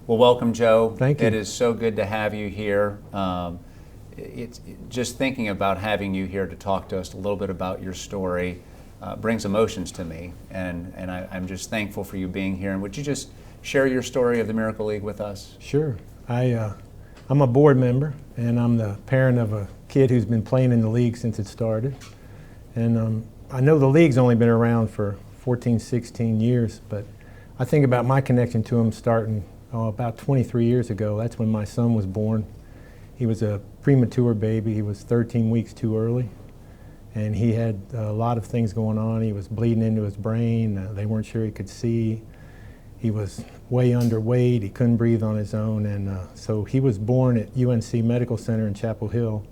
Well, welcome, Joe. Thank you. It is so good to have you here. It's just thinking about having you here to talk to us a little bit about your story brings emotions to me, and I'm just thankful for you being here. And would you just share your story of the Miracle League with us? Sure. I'm a board member, and I'm the parent of a kid who's been playing in the league since it started. And I know the league's only been around for 14, 16 years, but I think about my connection to him starting about 23 years ago. That's when my son was born. He was a premature baby. He was 13 weeks too early, and he had a lot of things going on. He was bleeding into his brain. They weren't sure he could see. He was way underweight. He couldn't breathe on his own, and so he was born at UNC Medical Center in Chapel Hill.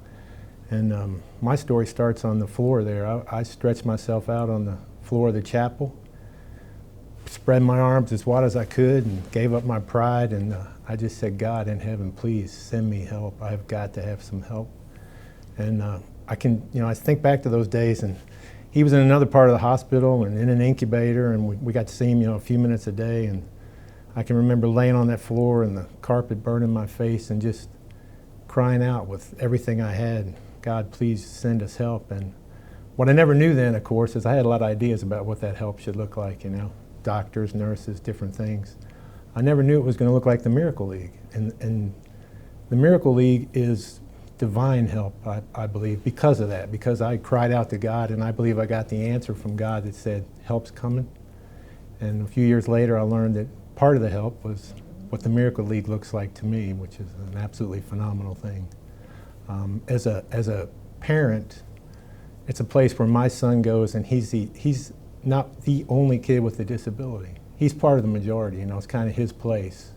And my story starts on the floor there. I stretched myself out on the floor of the chapel, spread my arms as wide as I could, and gave up my pride. And I just said, God in heaven, please send me help. I've got to have some help. And I think back to those days, and he was in another part of the hospital and in an incubator, and we got to see him, a few minutes a day. And I can remember laying on that floor and the carpet burning my face and just crying out with everything I had, God, please send us help. And what I never knew then, of course, is I had a lot of ideas about what that help should look like, doctors, nurses, different things. I never knew it was going to look like the Miracle League. And the Miracle League is divine help, I believe, because of that, because I cried out to God, and I believe I got the answer from God that said, help's coming. And a few years later, I learned that part of the help was what the Miracle League looks like to me, which is an absolutely phenomenal thing. As a parent, it's a place where my son goes, and he's not the only kid with a disability. He's part of the majority, it's kind of his place.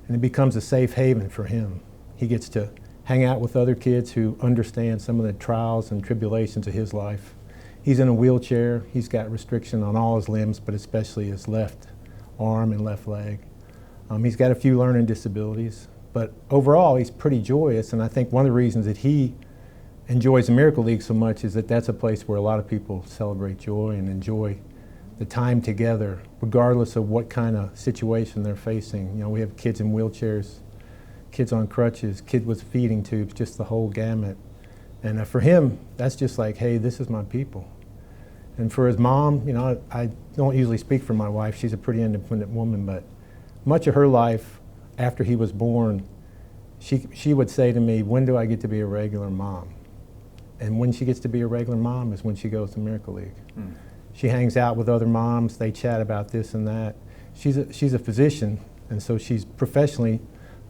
And it becomes a safe haven for him. He gets to hang out with other kids who understand some of the trials and tribulations of his life. He's in a wheelchair. He's got restriction on all his limbs, but especially his left arm and left leg. He's got a few learning disabilities, but overall he's pretty joyous, and I think one of the reasons that he enjoys the Miracle League so much is that that's a place where a lot of people celebrate joy and enjoy the time together, regardless of what kind of situation they're facing. We have kids in wheelchairs, kids on crutches, kids with feeding tubes, just the whole gamut. And for him, that's just like, hey, this is my people. And for his mom, I don't usually speak for my wife. She's a pretty independent woman, but much of her life after he was born, she would say to me, when do I get to be a regular mom? And when she gets to be a regular mom is when she goes to Miracle League. She hangs out with other moms. They chat about this and that. She's a physician, and so she's professionally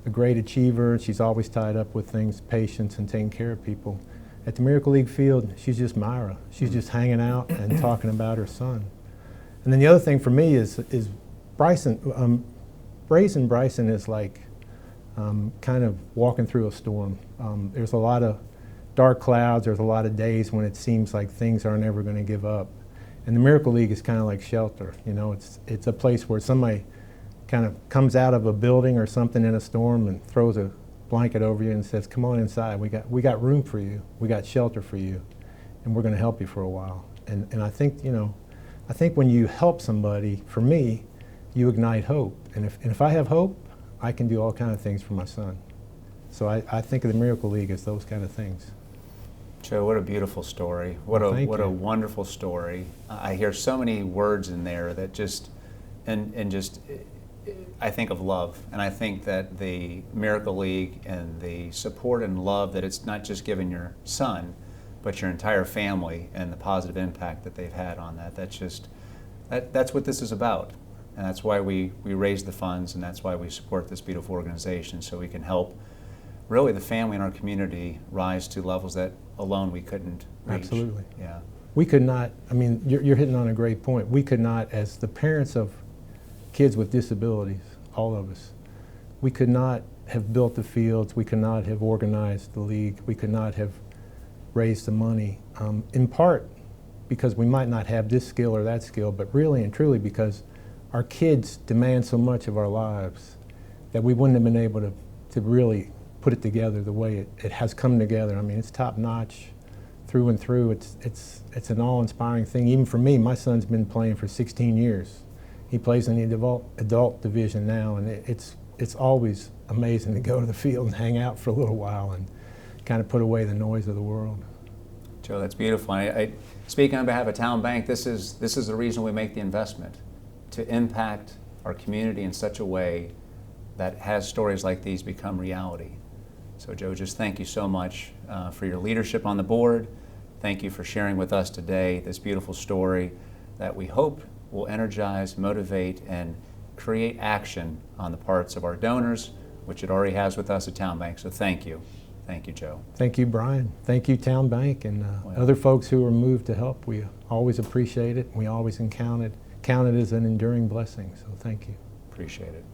a great achiever. She's always tied up with things, patients, and taking care of people. At the Miracle League field, she's just Myra. She's just hanging out and talking about her son. And then the other thing for me is Bryson. Raising Bryson is like kind of walking through a storm. There's a lot of dark clouds. There's a lot of days when it seems like things aren't ever going to give up. And the Miracle League is kind of like shelter. It's a place where somebody kind of comes out of a building or something in a storm and throws a blanket over you and says, come on inside. We got room for you. We got shelter for you, and we're going to help you for a while. And I think, I think when you help somebody, for me, you ignite hope. And if I have hope, I can do all kinds of things for my son. So I think of the Miracle League as those kind of things. Joe, what a beautiful story. What a wonderful story. I hear so many words in there that just I think of love, and I think that the Miracle League and the support and love that it's not just given your son, but your entire family, and the positive impact that they've had on that. That's what this is about. And that's why we raise the funds, and that's why we support this beautiful organization, so we can help really the family in our community rise to levels that alone we couldn't reach. Absolutely. Yeah. We could not, you're hitting on a great point. We could not, as the parents of kids with disabilities, all of us, we could not have built the fields, we could not have organized the league, we could not have raised the money, in part because we might not have this skill or that skill, but really and truly because our kids demand so much of our lives that we wouldn't have been able to really put it together the way it has come together. It's top notch through and through. It's an all-inspiring thing. Even for me, my son's been playing for 16 years. He plays in the adult division now, and it's always amazing to go to the field and hang out for a little while and kind of put away the noise of the world. Joe, that's beautiful. I speak on behalf of Town Bank. This is the reason we make the investment, to impact our community in such a way that has stories like these become reality. So Joe, just thank you so much for your leadership on the board. Thank you for sharing with us today this beautiful story that we hope will energize, motivate, and create action on the parts of our donors, which it already has with us at Town Bank. So thank you. Thank you, Joe. Thank you, Brian. Thank you, Town Bank, and other folks who were moved to help. We always appreciate it. We always count it as an enduring blessing, so thank you. Appreciate it.